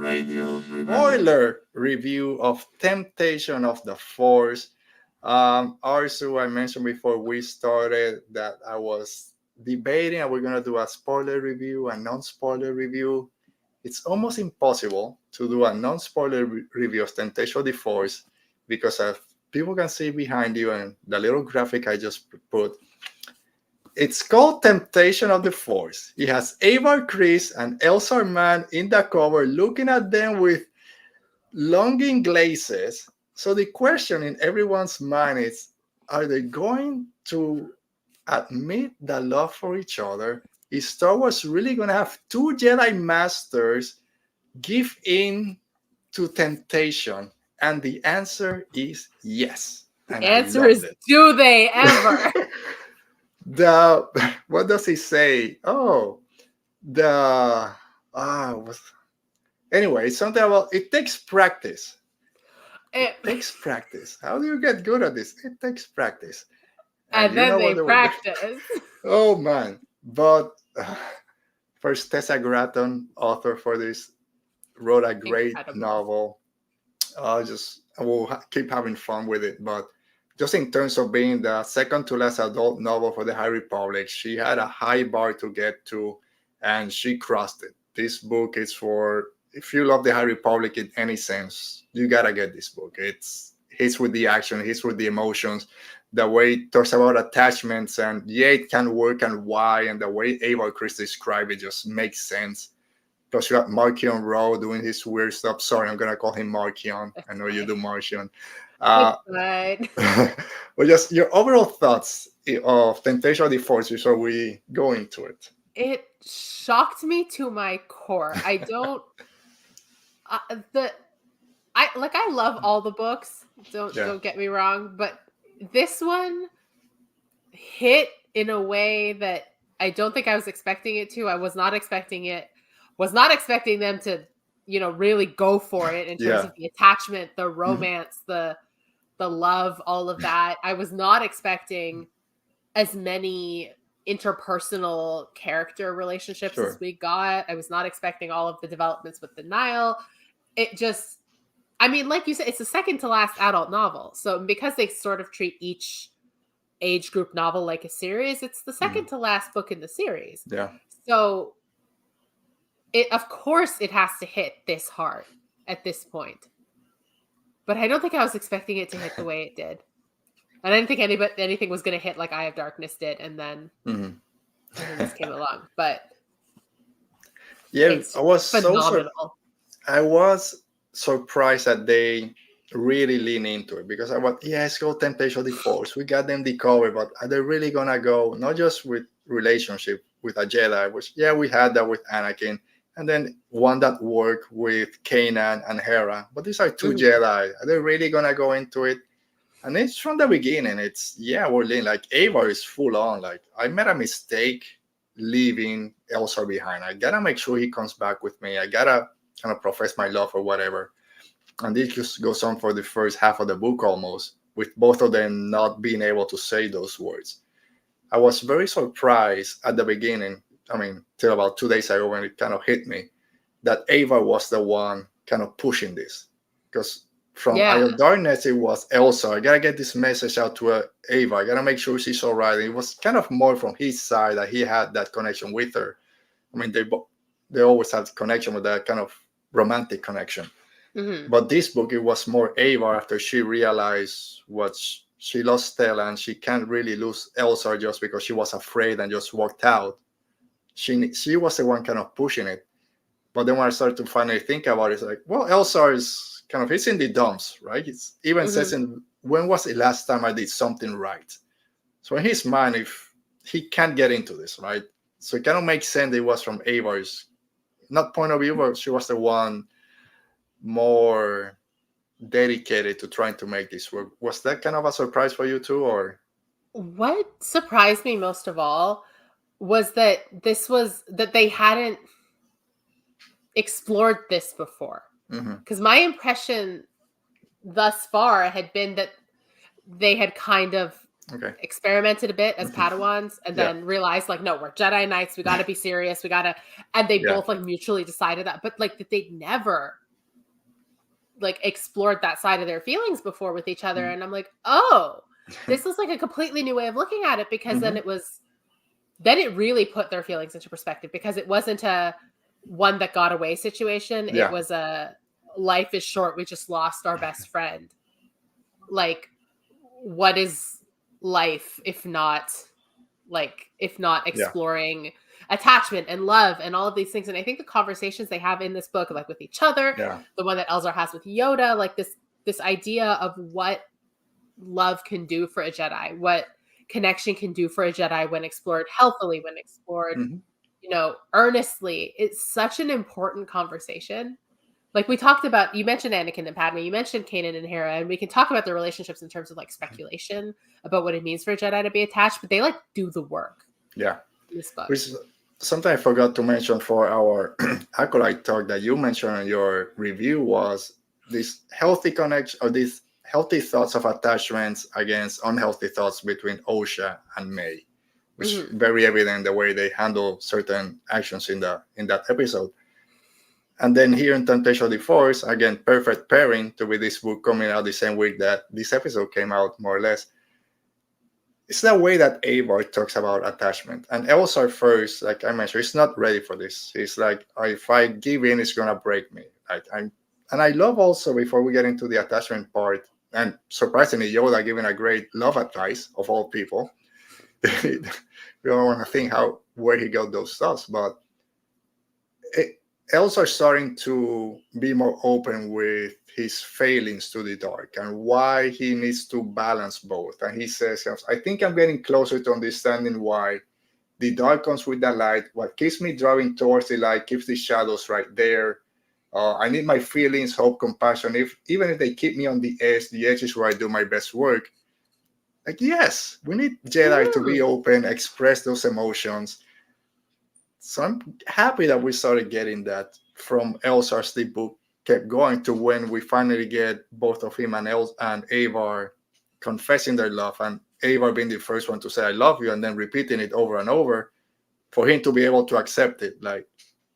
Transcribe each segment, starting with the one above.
spoiler review of Temptation of the Force. Arezou, I mentioned before we started that I was debating, are we going to do a spoiler review, a non-spoiler review? It's almost impossible to do a non-spoiler review of Temptation of the Force because people can see behind you and the little graphic I just put. It's called Temptation of the Force. It has Avar Chris and Elzar Man in the cover looking at them with longing glazes. So the question in everyone's mind is, are they going to admit the love for each other? Is Star Wars really going to have two Jedi Masters give in to temptation? And the answer is yes. The answer is, do they ever? What does he say? Anyway, it's something about it takes practice. It takes practice. How do you get good at this? It takes practice. And then they practice. Oh man! But first, Tessa Gratton, author for this, wrote a great novel. I will keep having fun with it, but just in terms of being the second to last adult novel for the High Republic, she had a high bar to get to, and she crossed it. This book is for, if you love the High Republic in any sense, you gotta get this book. He's with the action, he's with the emotions, the way it talks about attachments, and it can work and why, and the way Avar Chris described it just makes sense. Plus, you got Marchion Ro doing his weird stuff. Sorry, I'm gonna call him Marchion. I know you do Marchion. Right. But just your overall thoughts of Temptation of the Force before we go into it. It shocked me to my core. I don't. I love all the books. Don't get me wrong, but this one hit in a way that I don't think I was expecting it to. I was not expecting it. Was not expecting them to, really go for it in terms of the attachment, the romance, the love, all of that. I was not expecting as many interpersonal character relationships as we got. I was not expecting all of the developments with the Nihil. It just, like you said, it's the second to last adult novel. So because they sort of treat each age group novel like a series, it's the second to last book in the series. Yeah. So of course it has to hit this hard at this point. But I don't think I was expecting it to hit the way it did. And I didn't think anything was going to hit like Eye of Darkness did, and then this came along. But yeah, I was surprised that they really lean into it, because I was, it's called Temptation of the Force. We got them the cover, but are they really gonna go not just with relationship with a Jedi, which we had that with Anakin, and then one that worked with Kanan and Hera, but these are two Jedi. Are they really gonna go into it? And it's from the beginning. It's we're leaning, like Avar is full on. Like, I made a mistake leaving Elzar behind. I gotta make sure he comes back with me. I gotta kind of profess my love or whatever. And this just goes on for the first half of the book almost, with both of them not being able to say those words. I was very surprised at the beginning, till about 2 days ago when it kind of hit me, that Avar was the one kind of pushing this. Because from Eye of Darkness, it was Elzar. I gotta get this message out to Avar. I gotta make sure she's all right. And it was kind of more from his side that he had that connection with her. They always had connection with that kind of romantic connection. But this book, it was more Avar after she realized she lost Stella, and she can't really lose Elzar just because she was afraid and just walked out. She was the one kind of pushing it. But then when I started to finally think about it, it's like, well, Elzar is kind of, he's in the dumps, right? It's even says when was the last time I did something right? So in his mind, if he can't get into this, right? So it kind of makes sense that it was from Avar's, not point of view, but she was the one more dedicated to trying to make this work. Was that kind of a surprise for you too, or? What surprised me most of all was that they hadn't explored this before. Because my impression thus far had been that they had kind of Okay. experimented a bit as Padawans, and then realized like, no, we're Jedi Knights. We got to be serious. We got to, and they both like mutually decided that, but like that they'd never like explored that side of their feelings before with each other. And I'm like, oh, this was like a completely new way of looking at it, because then it really put their feelings into perspective, because it wasn't a one that got away situation. It was a life is short. We just lost our best friend. Like, what is life if not exploring attachment and love and all of these things? And I think the conversations they have in this book, like with each other, the one that Elzar has with Yoda, like this idea of what love can do for a Jedi, what connection can do for a Jedi when explored healthily, when explored, earnestly. It's such an important conversation. Like we talked about, you mentioned Anakin and Padme, you mentioned Kanan and Hera, and we can talk about their relationships in terms of like speculation about what it means for a Jedi to be attached, but they like do the work. Yeah. In this book. Which something I forgot to mention for our acolyte talk that you mentioned in your review was this healthy connection, or these healthy thoughts of attachments against unhealthy thoughts between Osha and May, which is very evident the way they handle certain actions in that episode. And then here in Temptation of the Force, again, perfect pairing to be this book coming out the same week that this episode came out, more or less. It's the way that Avar talks about attachment. And Elzar first, like I mentioned, he's not ready for this. He's like, if I give in, it's going to break me. And I love also, before we get into the attachment part, and surprisingly, Yoda giving a great love advice of all people. We don't want to think where he got those thoughts, but Elzar starting to be more open with his failings to the dark and why he needs to balance both. And he says, I think I'm getting closer to understanding why the dark comes with the light. What keeps me driving towards the light keeps the shadows right there. I need my feelings, hope, compassion. Even if they keep me on the edge is where I do my best work. Like, yes, we need Jedi to be open, express those emotions. So I'm happy that we started getting that from Elzar's the book kept going to when we finally get both of him and Avar confessing their love, and Avar being the first one to say I love you and then repeating it over and over for him to be able to accept it. Like,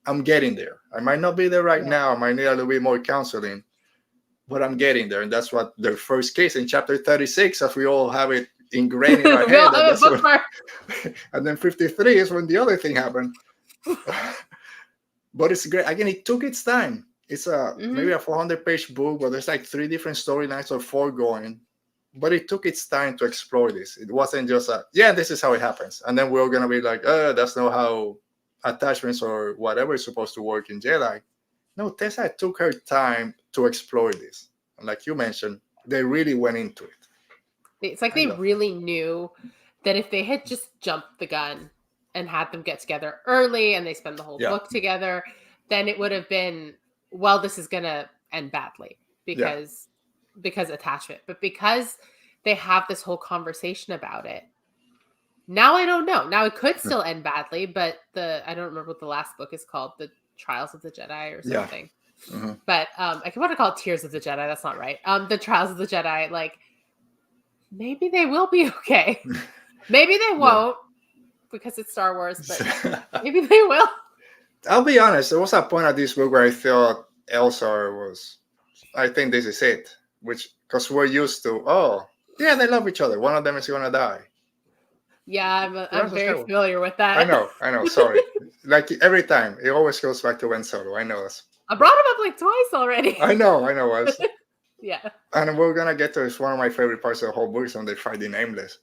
I'm getting there. I might not be there right now. I might need a little bit more counseling, but I'm getting there. And that's what their first case in chapter 36, as we all have it ingrained in our head. And then 53 is when the other thing happened. But it's great. Again, it took its time. It's maybe a 400-page book, but there's like 3 different storylines or 4 going. But it took its time to explore this. It wasn't just this is how it happens. And then we're going to be like, that's not how attachments or whatever is supposed to work in Jedi. No, Tessa took her time to explore this. And like you mentioned, they really went into it. It's like they really knew that if they had just jumped the gun and had them get together early and they spend the whole book together, then it would have been, well, this is going to end badly because attachment. But because they have this whole conversation about it, now I don't know. Now it could still end badly, but I don't remember what the last book is called, The Trials of the Jedi or something. Yeah. But I want to call it Tears of the Jedi. That's not right. The Trials of the Jedi, like, maybe they will be okay. Maybe they won't because it's Star Wars, but maybe they will. I'll be honest. There was a point at this book where I thought Elzar was, I think this is it. Because we're used to, they love each other. One of them is going to die. Yeah, I'm very familiar with that. I know. Sorry. Like every time, it always goes back to Ben Solo. I know this. I brought him up like twice already. I know. Yeah. And we're going to get to it. It's one of my favorite parts of the whole book is when they fight the Nameless.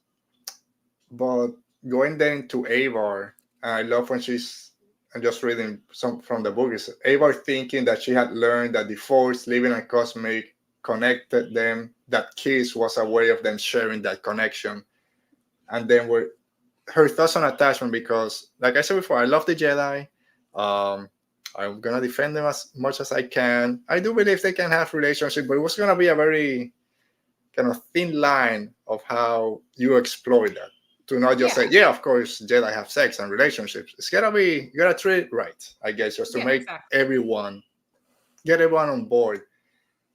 But going then to Avar, I love when I'm just reading some from the book, is Avar thinking that she had learned that the Force, living and cosmic, connected them, that kiss was a way of them sharing that connection. And then her thoughts on attachment, because like I said before, I love the Jedi. I'm going to defend them as much as I can. I do believe they can have relationship, but it was going to be a very kind of thin line of how you explore that. To not just say, of course, Jedi have sex and relationships. It's gotta be, you gotta treat it right, I guess, just to make everyone on board.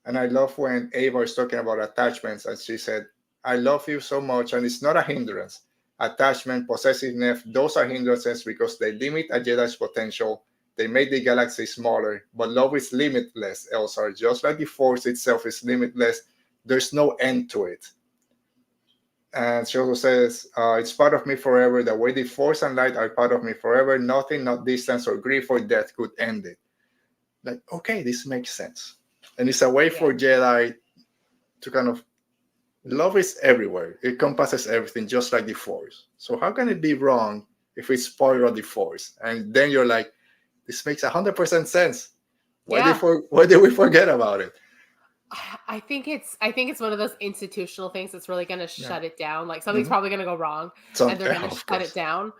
And I love when Ava is talking about attachments, and she said, I love you so much, and it's not a hindrance. Attachment, possessiveness, those are hindrances because they limit a Jedi's potential. They make the galaxy smaller, but love is limitless, Elzar. Just like the Force itself is limitless, there's no end to it. And she also says, it's part of me forever. The way the Force and light are part of me forever. Nothing, not distance or grief or death could end it. Like, okay, this makes sense. And it's a way for Jedi to kind of, love is everywhere. It encompasses everything, just like the Force. So how can it be wrong if it's part of the Force? And then you're like, this makes 100% sense. Why did we forget about it? I think it's one of those institutional things that's really going to shut it down. Like something's probably going to go wrong, and they're going to shut it down.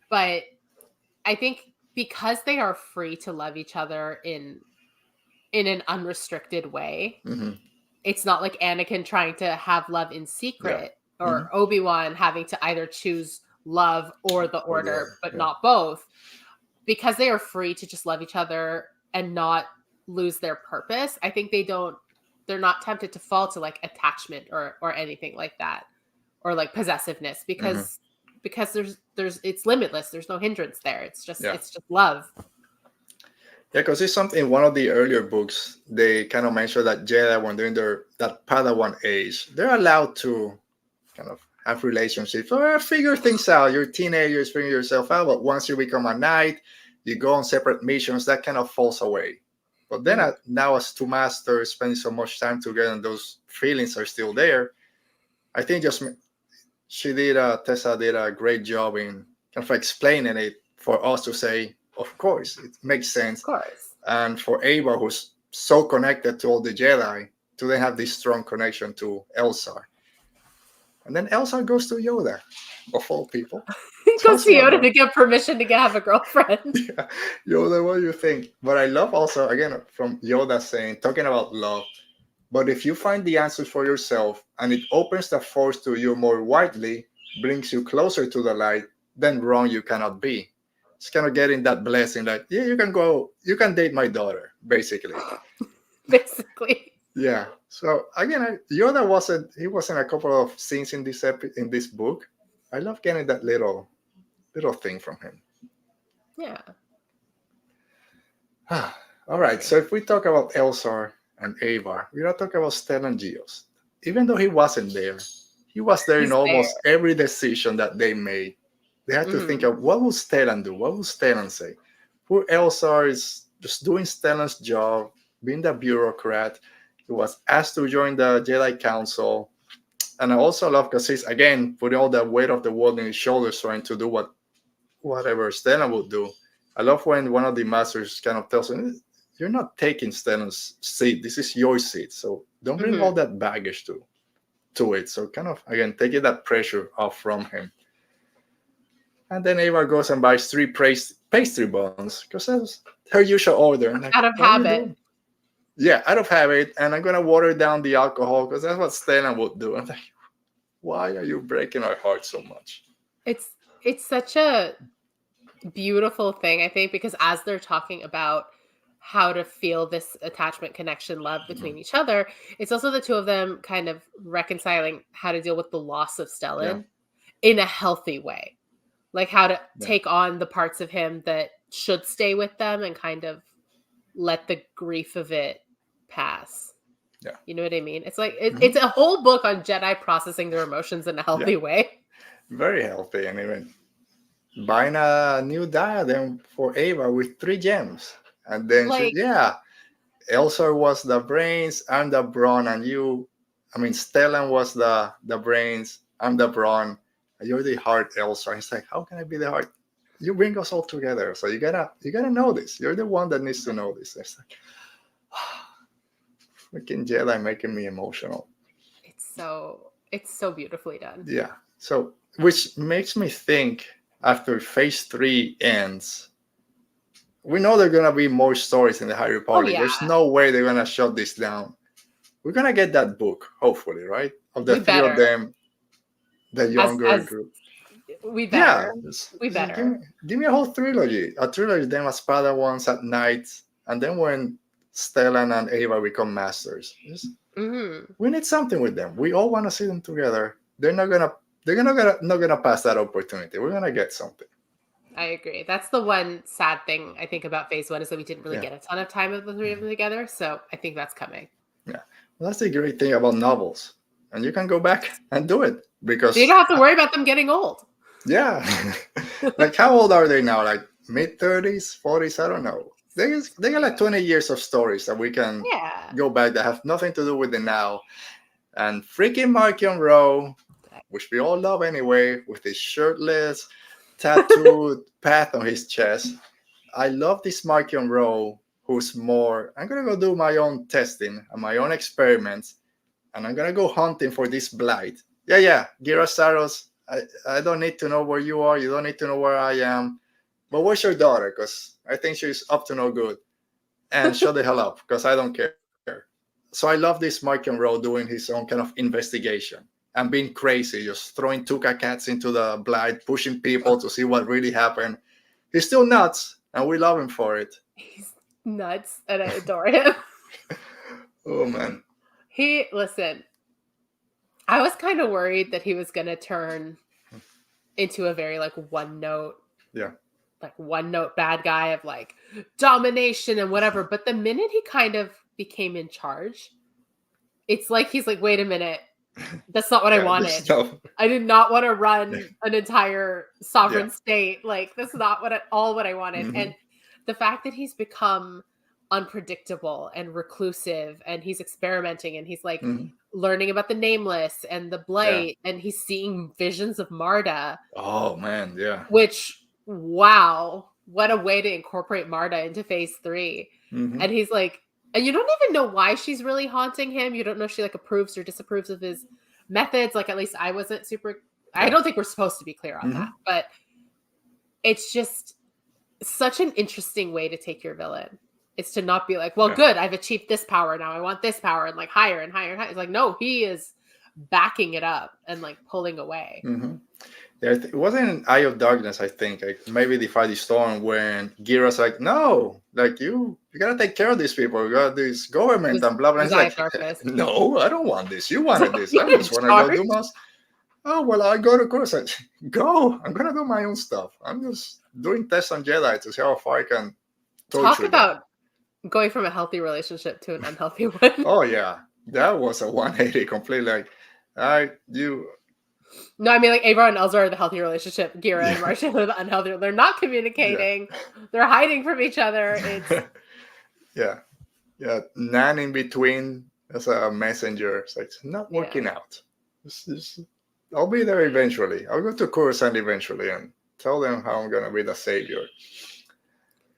But I think because they are free to love each other in an unrestricted way, it's not like Anakin trying to have love in secret or Obi-Wan having to either choose love or the Order, but not both. Because they are free to just love each other and not lose their purpose, I think they're not tempted to fall to like attachment or anything like that, or like possessiveness, because there's it's limitless. There's no hindrance there. It's just love. Yeah, because it's something in one of the earlier books, they kind of mentioned that Jedi, when they're in that Padawan age, they're allowed to kind of have relationships or figure things out. You're teenagers, figure yourself out, but once you become a knight, you go on separate missions, that kind of falls away. But then now as two masters spending so much time together and those feelings are still there, I think Tessa did a great job in kind of explaining it for us to say, of course, it makes sense. Of course. And for Ava, who's so connected to all the Jedi, to then have this strong connection to Elzar. And then Elzar goes to Yoda, of all people. He goes to Yoda to get permission to have a girlfriend. Yeah. Yoda, what do you think? But I love also, again, from Yoda talking about love, but if you find the answers for yourself and it opens the Force to you more widely, brings you closer to the light, then wrong you cannot be. It's kind of getting that blessing that, you can date my daughter, basically. Basically. Yeah. So again, Yoda wasn't a couple of scenes in this book. I love getting that little thing from him. Yeah. All right. So if we talk about Elzar and Avar, we gotta talk about Stellan Gios. Even though he wasn't there, he was there in almost every decision that they made. They had to think of, what will Stellan do? What will Stellan say? Poor Elzar is just doing Stellan's job, being the bureaucrat. He was asked to join the Jedi Council. And I also love because he's, again, putting all the weight of the world on his shoulders, trying to do whatever Stellan would do. I love when one of the masters kind of tells him, you're not taking Stellan's seat. This is your seat. So don't bring all that baggage to it. So kind of, again, taking that pressure off from him. And then Ava goes and buys 3 pastry buns because that's her usual order. Like, out of habit. Yeah, out of habit. And I'm going to water down the alcohol because that's what Stellan would do. I'm like, why are you breaking our heart so much? It's such a beautiful thing, I think, because as they're talking about how to feel this attachment, connection, love between each other, it's also the two of them kind of reconciling how to deal with the loss of Stellan in a healthy way. Like how to take on the parts of him that should stay with them and kind of let the grief of it pass. Yeah. You know what I mean? It's like, it's a whole book on Jedi processing their emotions in a healthy way. Very healthy. And even buying a new diadem for Ava with 3 gems. And then Elzar was the brains, I'm the brawn, and Stellan was the brains, I'm the brawn. You're the heart, Elzar. It's like, how can I be the heart? You bring us all together. So you gotta know this. You're the one that needs to know this. It's like, freaking Jedi making me emotional. It's so beautifully done. Yeah. So, which makes me think, after Phase 3 ends, we know there are gonna be more stories in the High Republic. There's no way they're gonna shut this down. We're gonna get that book, hopefully, right? Of the 3 of them. The younger group. We better. Yeah, we better. Give me a whole trilogy. A trilogy, them as Padawans at night. And then when Stellan and Ava become masters. We need something with them. We all want to see them together. They're not gonna pass that opportunity. We're gonna get something. I agree. That's the one sad thing I think about phase 1 is that we didn't really get a ton of time of the three of them together. So I think that's coming. Yeah, well, that's the great thing about novels, and you can go back and do it because you don't have to worry about them getting old. Yeah, like how old are they now? Like mid-30s, 40s? I don't know. They got like 20 years of stories that we can go back that have nothing to do with the now. And freaking Marchion Ro, which we all love anyway, with his shirtless, tattooed path on his chest. I love this Marchion Ro who's more, I'm going to go do my own testing and my own experiments, and I'm going to go hunting for this blight. Yeah, Girasaros, I don't need to know where you are. You don't need to know where I am. But where's your daughter? Because I think she's up to no good. And shut the hell up, because I don't care. So I love this Marchion Ro doing his own kind of investigation and being crazy, just throwing Tuca cats into the blight, pushing people to see what really happened. He's still nuts, and we love him for it. He's nuts, and I adore him. Oh, man. Listen, I was kind of worried that he was going to turn into a very like one note bad guy of like domination and whatever. But the minute he kind of became in charge, it's like he's like, wait a minute, that's not what I wanted. I did not want to run an entire sovereign state. Like that's not what I wanted. And the fact that he's become unpredictable and reclusive, and he's experimenting, and he's like learning about the Nameless and the blight, and he's seeing visions of Marda. Oh man, yeah. Which, wow, what a way to incorporate Marda into phase 3. And he's like, and you don't even know why she's really haunting him. You don't know if she like approves or disapproves of his methods. Like at least I wasn't super. I don't think we're supposed to be clear on that, but it's just such an interesting way to take your villain. It's to not be like, well, good, I've achieved this power, now I want this power, and like higher and higher and higher. It's like, no, he is backing it up and like pulling away. Yeah, it wasn't an Eye of Darkness, I think. Like maybe Defy the Storm when Gira's like, no, like you gotta take care of these people. You got this government and blah blah. It's like, no, I don't want this. You wanted this. I just want to go do most. Oh well, I go to course. Go. I'm gonna do my own stuff. I'm just doing tests on Jedi to see how far I can talk about them. Going from a healthy relationship to an unhealthy one. Oh yeah, that was a 180 completely. Like, No, I mean like Avar and Elzar are the healthy relationship. Gira and Marchion are the unhealthy. They're not communicating. They're hiding from each other. It's Nan in between as a messenger. So it's not working out. I'll be there eventually. I'll go to Coruscant eventually and tell them how I'm gonna be the savior.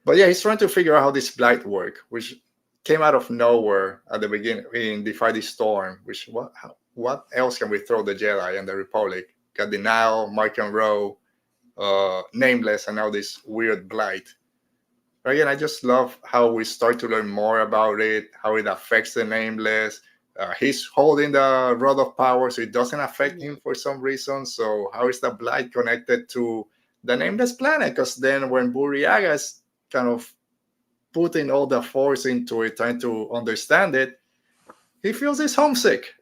But yeah, he's trying to figure out how this blight work, which came out of nowhere at the beginning in Defy the Storm. Which what else can we throw the Jedi and the Republic? Got the Nihil, Marchion Ro, Nameless, and now this weird blight. Again, I just love how we start to learn more about it, how it affects the Nameless. He's holding the Rod of Power, so it doesn't affect him for some reason. So how is the blight connected to the Nameless planet? Because then when Burryaga is kind of putting all the force into it, trying to understand it, he feels he's homesick.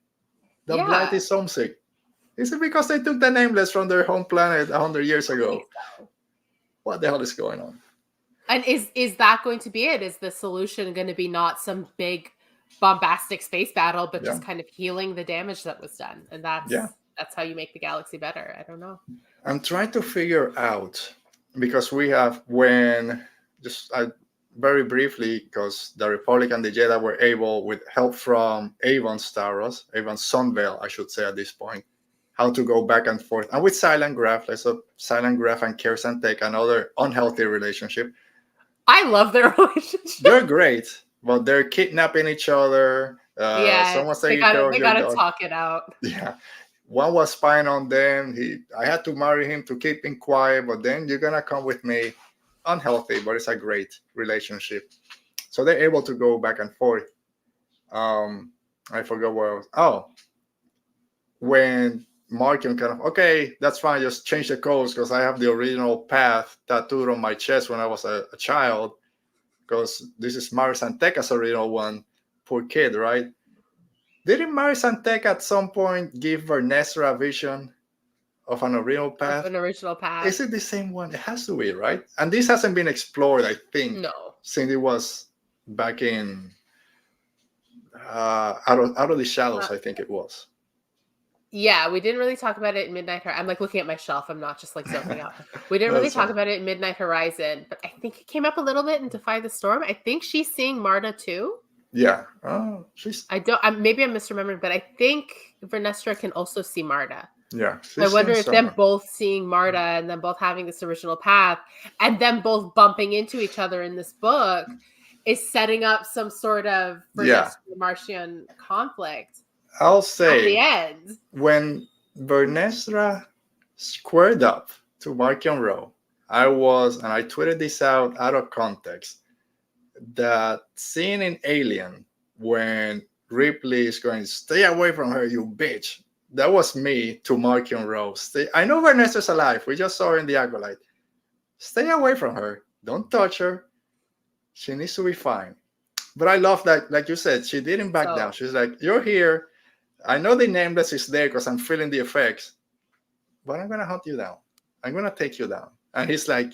The blight is homesick. Is it because they took the Nameless from their home planet 100 years ago? So. What the hell is going on? And is that going to be it? Is the solution going to be not some big bombastic space battle, but just kind of healing the damage that was done? And that's how you make the galaxy better. I don't know. I'm trying to figure out, because we have very briefly, because the Republic and the Jedi were able, with help from Avon Starros, Avon Sunveil, I should say at this point, how to go back and forth. And with Silent Graph, let's hope Silent Graph and Kersan take another unhealthy relationship. I love their relationship. They're great, but they're kidnapping each other. Someone's taking care of your dog. They gotta talk it out. Yeah. One was spying on them. I had to marry him to keep him quiet, but then you're gonna come with me. Unhealthy, but it's a great relationship. So they're able to go back and forth. I forgot where I was. Oh, when Marchion kind of, okay, that's fine, just change the codes because I have the original path tattooed on my chest when I was a child. because this is Mari Santeka's original one, poor kid, right? Didn't Mari Santeka at some point give Vernestra a vision of an original path? An original path. Is it the same one? It has to be, right? And this hasn't been explored, I think, No. since it was back in out of the Shadows, I think it was. Yeah, we didn't really talk about it in Midnight Horizon. I'm like looking at my shelf. I'm not just like zoning out. We didn't really talk about it in Midnight Horizon, but I think it came up a little bit in Defy the Storm. I think she's seeing Marta too. Yeah. Oh, she's. Maybe I'm misremembering, but I think Vernestra can also see Marta. Yeah. I wonder if them both seeing Marta and them both having this original path and them both bumping into each other in this book is setting up some sort of Marchion conflict. I'll say at the end, when Vernestra squared up to Marchion Ro, I tweeted this out of context, that scene in Alien when Ripley is going, stay away from her, you bitch. That was me to Marchion Ro. I know Vernestra's alive. We just saw her in the Acolyte. Stay away from her. Don't touch her. She needs to be fine. But I love that, like you said, she didn't back down. She's like, you're here. I know the Nameless is there because I'm feeling the effects, but I'm going to hunt you down. I'm going to take you down. And he's like,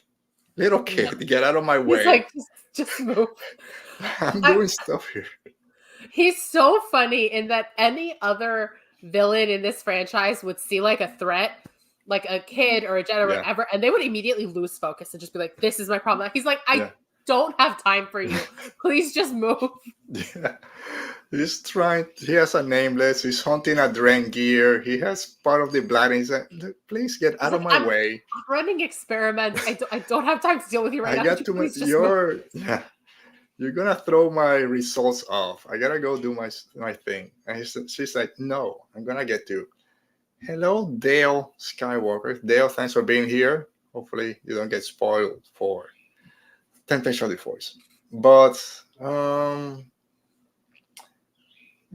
little kid, get out of my way. He's like, just move. I'm doing stuff here. He's so funny in that any other villain in this franchise would see like a threat, like a kid or a Jedi or whatever, and they would immediately lose focus and just be like, this is my problem. He's like, I don't have time for you. Please just move. Yeah. He has a Nameless. He's hunting a Drengir. He has part of the blood. He's like, please get out of my way. I'm running experiments. I don't have time to deal with you right now. I got too much. You're gonna throw my results off. I gotta go do my thing. And she's like, no, I'm gonna get to. Hello, Dale Skywalker. Dale, thanks for being here. Hopefully you don't get spoiled for Temptation of the Force. But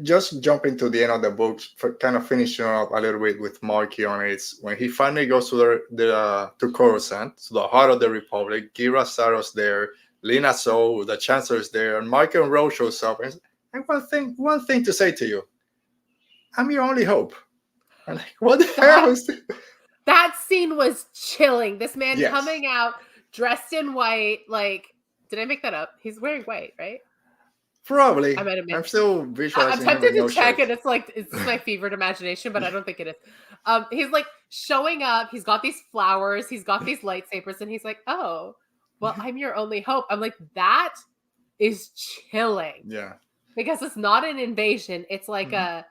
just jumping to the end of the book, for kind of finishing up a little bit with Marchion, it's when he finally goes to to Coruscant, to the heart of the Republic. Gira Saros there, Lina So, the Chancellor is there, and Marchion Ro shows up. And one thing to say to you, I'm your only hope. I'm like, what the hell is this? That scene was chilling. This man coming out dressed in white, like, did I make that up? He's wearing white, right? Probably. I'm still visualizing. I'm tempted to check, and it's like, it's my fevered imagination, but I don't think it is. He's like showing up. He's got these flowers. He's got these lightsabers, and he's like, "Oh, well, I'm your only hope." I'm like, that is chilling. Yeah. Because it's not an invasion. It's like I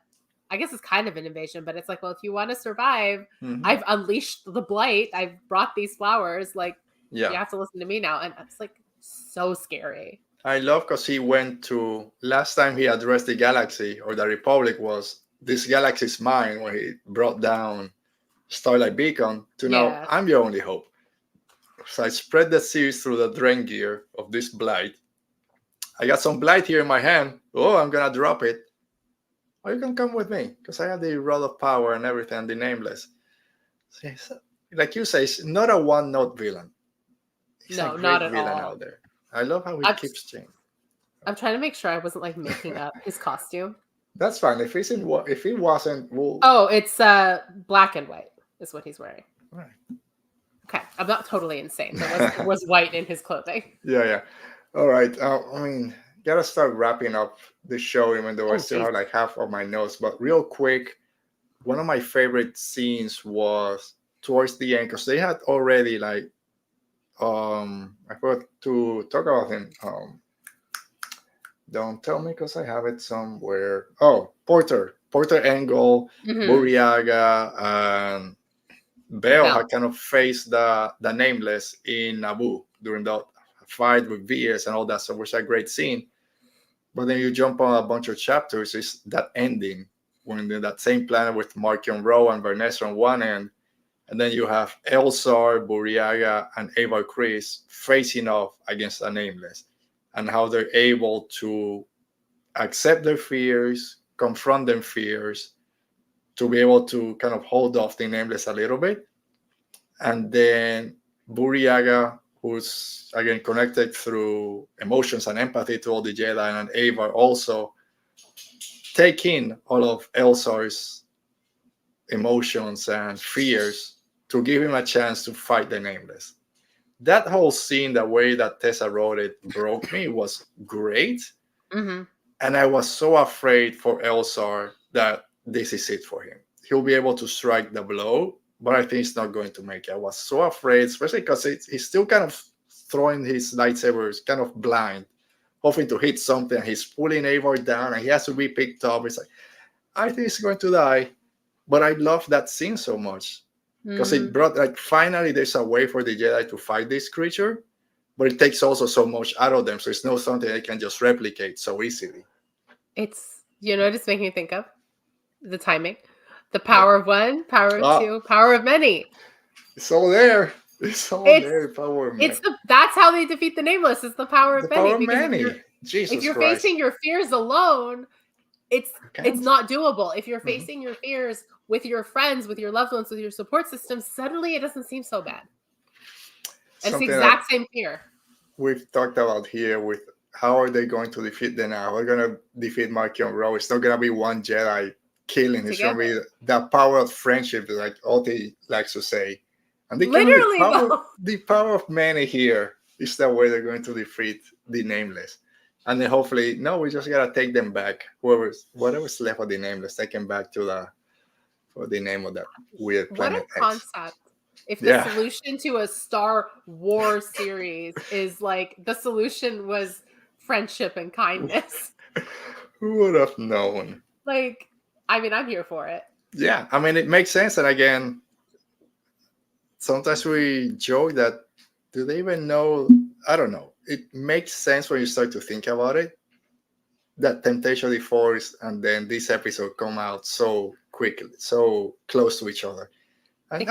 guess it's kind of an invasion, but it's like, well, if you want to survive, I've unleashed the blight. I've brought these flowers. Like, you have to listen to me now, and it's like so scary. I love because he went to, last time he addressed the galaxy or the Republic was, this galaxy's mine, where he brought down Starlight Beacon to now, I'm your only hope. So I spread the seeds through the Drengir of this blight. I got some blight here in my hand. Oh, I'm going to drop it. Or you can come with me because I have the Rod of Power and everything, the Nameless. So, like you say, it's not a one-note villain. He's a great not at villain all. out there. I love how he keeps changing. I'm trying to make sure I wasn't like making up his costume. That's fine. If he wasn't, we'll... Oh, it's black and white is what he's wearing. Right. Okay, I'm not totally insane. There was white in his clothing. Yeah. All right. I mean, gotta start wrapping up the show, even though I still have like half of my notes. But real quick, one of my favorite scenes was towards the end because they had already like. I forgot to talk about him. Don't tell me because I have it somewhere. Oh, Porter Engel, Buryaga, and Bell had kind of faced the Nameless in Naboo during the fight with Veers and all that stuff, which is a great scene. But then you jump on a bunch of chapters, it's that ending when in that same planet with Marchion Ro and Vernestra on one end. And then you have Elzar, Buryaga, and Avar Kriss facing off against the Nameless, and how they're able to accept their fears, confront their fears, to be able to kind of hold off the Nameless a little bit. And then Buryaga who's again connected through emotions and empathy to all the Jedi, and Avar also take in all of Elzar's emotions and fears to give him a chance to fight the Nameless. That whole scene, the way that Tessa wrote it, broke me. It was great. Mm-hmm. And I was so afraid for Elzar that this is it for him. He'll be able to strike the blow, but I think he's not going to make it. I was so afraid, especially because he's still kind of throwing his lightsabers kind of blind, hoping to hit something. He's pulling Avar down and he has to be picked up. It's like, I think he's going to die. But I love that scene so much because it brought, like, finally there's a way for the Jedi to fight this creature, but it takes also so much out of them. So it's not something they can just replicate so easily. It's, you know what it's making me think of? The timing. The power of one, power of two, power of many. It's all there. It's all there. Power of many. That's how they defeat the Nameless. It's the power of many. Power of many. Jesus if you're Christ. facing your fears alone, it's not doable. If you're facing your fears with your friends, with your loved ones, with your support system, suddenly it doesn't seem so bad. And it's the exact same fear. We've talked about here with how are they going to defeat them now? We're going to defeat Marchion Ro. It's not going to be one Jedi killing. It's going to be the power of friendship, like Oti likes to say. And literally, the power of many here is the way they're going to defeat the Nameless. And then hopefully, we just got to take them back. Whatever's left of the Nameless, take them back to the name of that weird planet. What a concept. If the solution to a Star Wars series is like, the solution was friendship and kindness. Who would have known? Like, I mean, I'm here for it. Yeah, I mean, it makes sense. And again, sometimes we joke that, do they even know? I don't know. It makes sense when you start to think about it, that Temptation of the Force and then this episode come out so quickly, so close to each other. And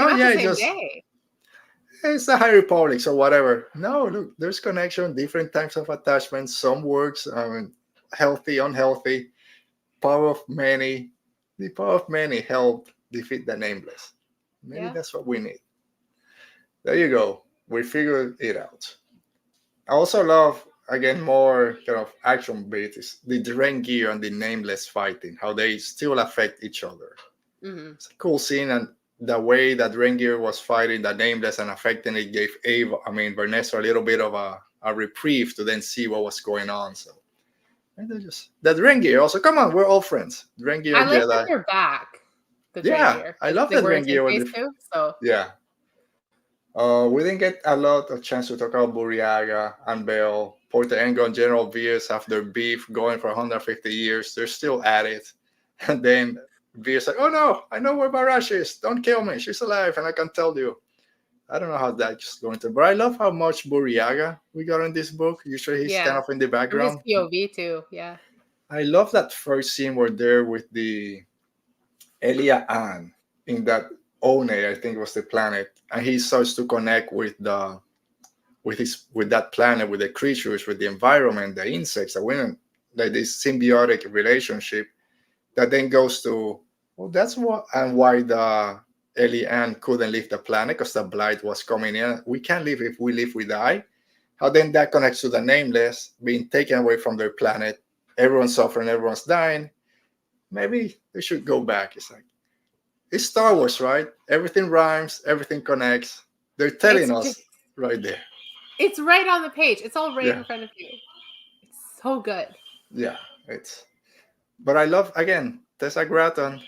it's the High Republic, so whatever. No, look, there's connection, different types of attachments. Some works, healthy, unhealthy. Power of many. The power of many helped defeat the Nameless. Maybe that's what we need. There you go. We figured it out. I also love, again, more kind of action beats, the Drengir and the Nameless fighting, how they still affect each other. Mm-hmm. It's a cool scene, and the way that Drengir was fighting the Nameless and affecting it gave Vernestra a little bit of a reprieve to then see what was going on. So, and they're just that Drengir also. Come on, we're all friends. Drengir, I like Jedi. that they're back. I love that Drengir. So yeah. We didn't get a lot of chance to talk about Burryaga and Bell. Porter Engo and General Veers have their beef going for 150 years. They're still at it. And then Veers like, oh no, I know where Barash is. Don't kill me. She's alive and I can tell you. I don't know how that's going to, but I love how much Burryaga we got in this book. Usually he's kind of in the background. His POV too, yeah. I love that first scene where they're with the Elia Ann in that One, I think was the planet, and he starts to connect with that planet, with the creatures, with the environment, the insects, like this symbiotic relationship that then goes to, that's what and why the Ellie Ann couldn't leave the planet, because the blight was coming in. We can't live. If we live, we die. How then that connects to the Nameless being taken away from their planet. Everyone's suffering, everyone's dying. Maybe they should go back. It's like, it's Star Wars, right? Everything rhymes, everything connects. They're telling us right there. It's right on the page. It's all right in front of you. It's so good. Yeah, but I love, again, Tessa Gratton.